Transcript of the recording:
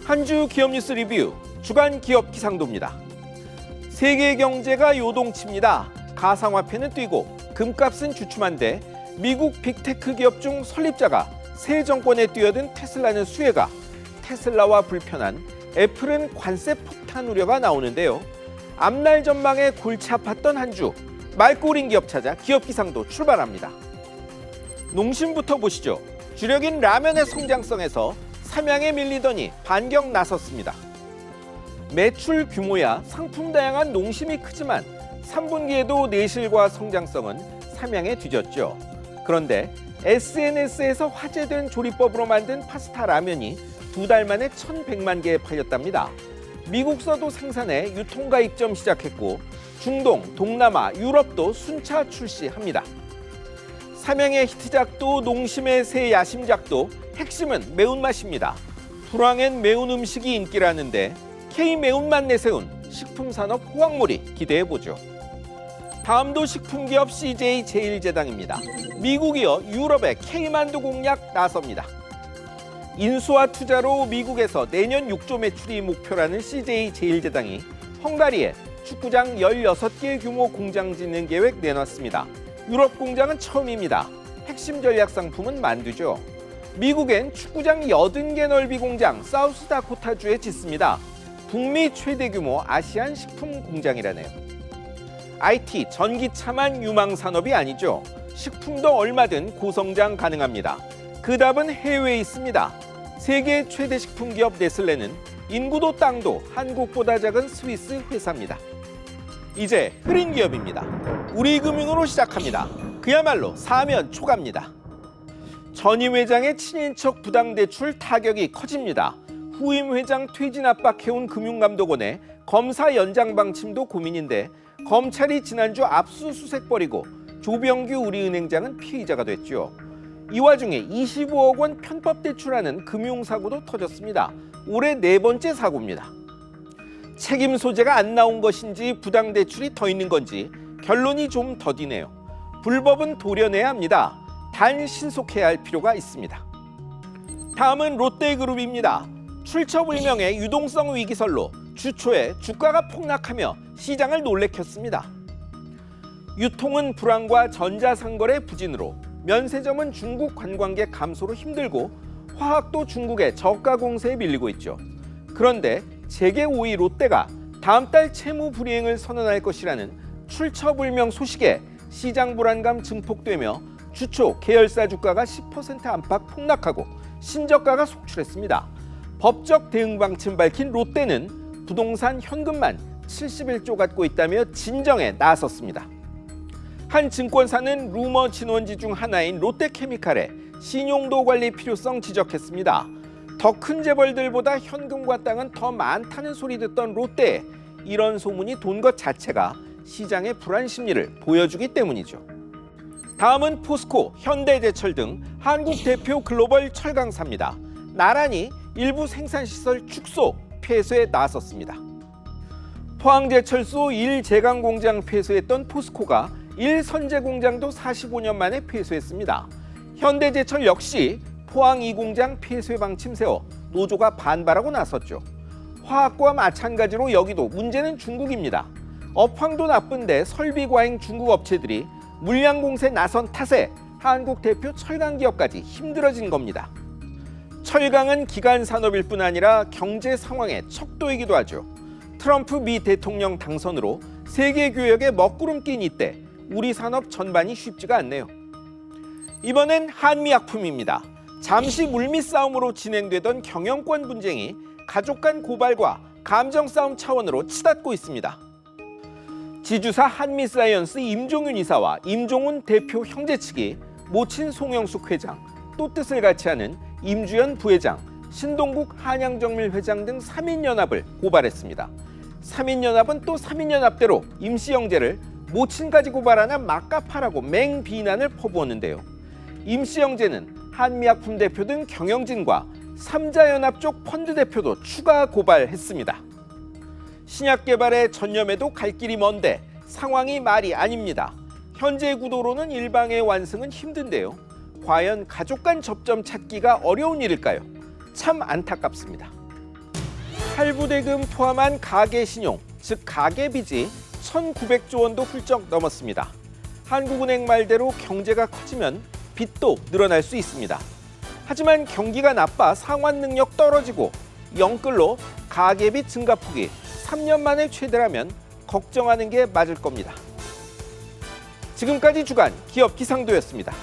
한 주 기업 뉴스 리뷰 주간 기업 기상도입니다. 세계 경제가 요동칩니다. 가상화폐는 뛰고 금값은 주춤한데 미국 빅테크 기업 중 설립자가 새 정권에 뛰어든 테슬라는 수혜가, 테슬라와 불편한 애플은 관세 폭탄 우려가 나오는데요. 앞날 전망에 골치 아팠던 한 주, 맑고 오린 기업 찾아 기업 기상도 출발합니다. 농심부터 보시죠. 주력인 라면의 성장성에서 삼양에 밀리더니 반격 나섰습니다. 매출 규모야 상품 다양한 농심이 크지만 3분기에도 내실과 성장성은 삼양에 뒤졌죠. 그런데 SNS에서 화제된 조리법으로 만든 파스타 라면이 2달 만에 1,100만 개 팔렸답니다. 미국서도 생산해 유통가 입점 시작했고 중동, 동남아, 유럽도 순차 출시합니다. 삼양의 히트작도 농심의 새 야심작도 핵심은 매운맛입니다. 불황엔 매운 음식이 인기라는데 K-매운맛 내세운 식품산업 호황몰이 기대해보죠. 다음도 식품기업 CJ 제일제당입니다. 미국이어 유럽의 K만두 공략 나섭니다. 인수와 투자로 미국에서 내년 6조 매출이 목표라는 CJ 제일제당이 헝가리에 축구장 16개 규모 공장 짓는 계획 내놨습니다. 유럽 공장은 처음입니다. 핵심 전략 상품은 만두죠. 미국엔 축구장 80개 넓이 공장 사우스다코타주에 짓습니다. 북미 최대 규모 아시안 식품 공장이라네요. IT, 전기차만 유망 산업이 아니죠. 식품도 얼마든 고성장 가능합니다. 그 답은 해외에 있습니다. 세계 최대 식품 기업 네슬레는 인구도 땅도 한국보다 작은 스위스 회사입니다. 이제 흐린 기업입니다. 우리금융으로 시작합니다. 그야말로 사면 초가입니다. 전임 회장의 친인척 부당대출 타격이 커집니다. 후임 회장 퇴진 압박해온 금융감독원의 검사 연장 방침도 고민인데 검찰이 지난주 압수수색 벌이고 조병규 우리은행장은 피의자가 됐죠. 이 와중에 25억 원 편법 대출하는 금융사고도 터졌습니다. 올해 4번째 사고입니다. 책임 소재가 안 나온 것인지 부당대출이 더 있는 건지 결론이 좀 더디네요. 불법은 도려내야 합니다. 단 신속해야 할 필요가 있습니다. 다음은 롯데그룹입니다. 출처불명의 유동성 위기설로 주초에 주가가 폭락하며 시장을 놀래켰습니다. 유통은 불황과 전자상거래 부진으로, 면세점은 중국 관광객 감소로 힘들고 화학도 중국의 저가 공세에 밀리고 있죠. 그런데 재계 5위 롯데가 다음 달 채무 불이행을 선언할 것이라는 출처불명 소식에 시장 불안감 증폭되며 주초 계열사 주가가 10% 안팎 폭락하고 신저가가 속출했습니다. 법적 대응 방침 밝힌 롯데는 부동산 현금만 71조 갖고 있다며 진정에 나섰습니다. 한 증권사는 루머 진원지 중 하나인 롯데케미칼의 신용도 관리 필요성 지적했습니다. 더 큰 재벌들보다 현금과 땅은 더 많다는 소리 듣던 롯데에 이런 소문이 돈 것 자체가 시장의 불안 심리를 보여주기 때문이죠. 다음은 포스코, 현대제철 등 한국 대표 글로벌 철강사입니다. 나란히 일부 생산시설 축소, 폐쇄에 나섰습니다. 포항제철소 1제강공장 폐쇄했던 포스코가 1선제공장도 45년 만에 폐쇄했습니다. 현대제철 역시 포항 2공장 폐쇄 방침 세워 노조가 반발하고 나섰죠. 화학과 마찬가지로 여기도 문제는 중국입니다. 업황도 나쁜데 설비 과잉 중국 업체들이 물량 공세에 나선 탓에 한국 대표 철강 기업까지 힘들어진 겁니다. 철강은 기간 산업일 뿐 아니라 경제 상황의 척도이기도 하죠. 트럼프 미 대통령 당선으로 세계 교역에 먹구름 낀 이때 우리 산업 전반이 쉽지가 않네요. 이번엔 한미약품입니다. 잠시 물밑 싸움으로 진행되던 경영권 분쟁이 가족 간 고발과 감정 싸움 차원으로 치닫고 있습니다. 지주사 한미사이언스 임종윤 이사와 임종훈 대표 형제 측이 모친 송영숙 회장, 또 뜻을 같이 하는 임주연 부회장, 신동국 한양정밀 회장 등 3인연합을 고발했습니다. 3인연합은 또 3인연합대로 임씨 형제를 모친까지 고발하나 막가파라고 맹비난을 퍼부었는데요. 임씨 형제는 한미약품 대표 등 경영진과 삼자연합 쪽 펀드 대표도 추가 고발했습니다. 신약 개발에 전념해도 갈 길이 먼데 상황이 말이 아닙니다. 현재 구도로는 일방의 완승은 힘든데요. 과연 가족 간 접점 찾기가 어려운 일일까요? 참 안타깝습니다. 할부대금 포함한 가계신용, 즉 가계빚이 1,900조 원도 훌쩍 넘었습니다. 한국은행 말대로 경제가 커지면 빚도 늘어날 수 있습니다. 하지만 경기가 나빠 상환 능력 떨어지고 영끌로 가계빚 증가폭이 3년 만에 최대라면 걱정하는 게 맞을 겁니다. 지금까지 주간 기업 기상도였습니다.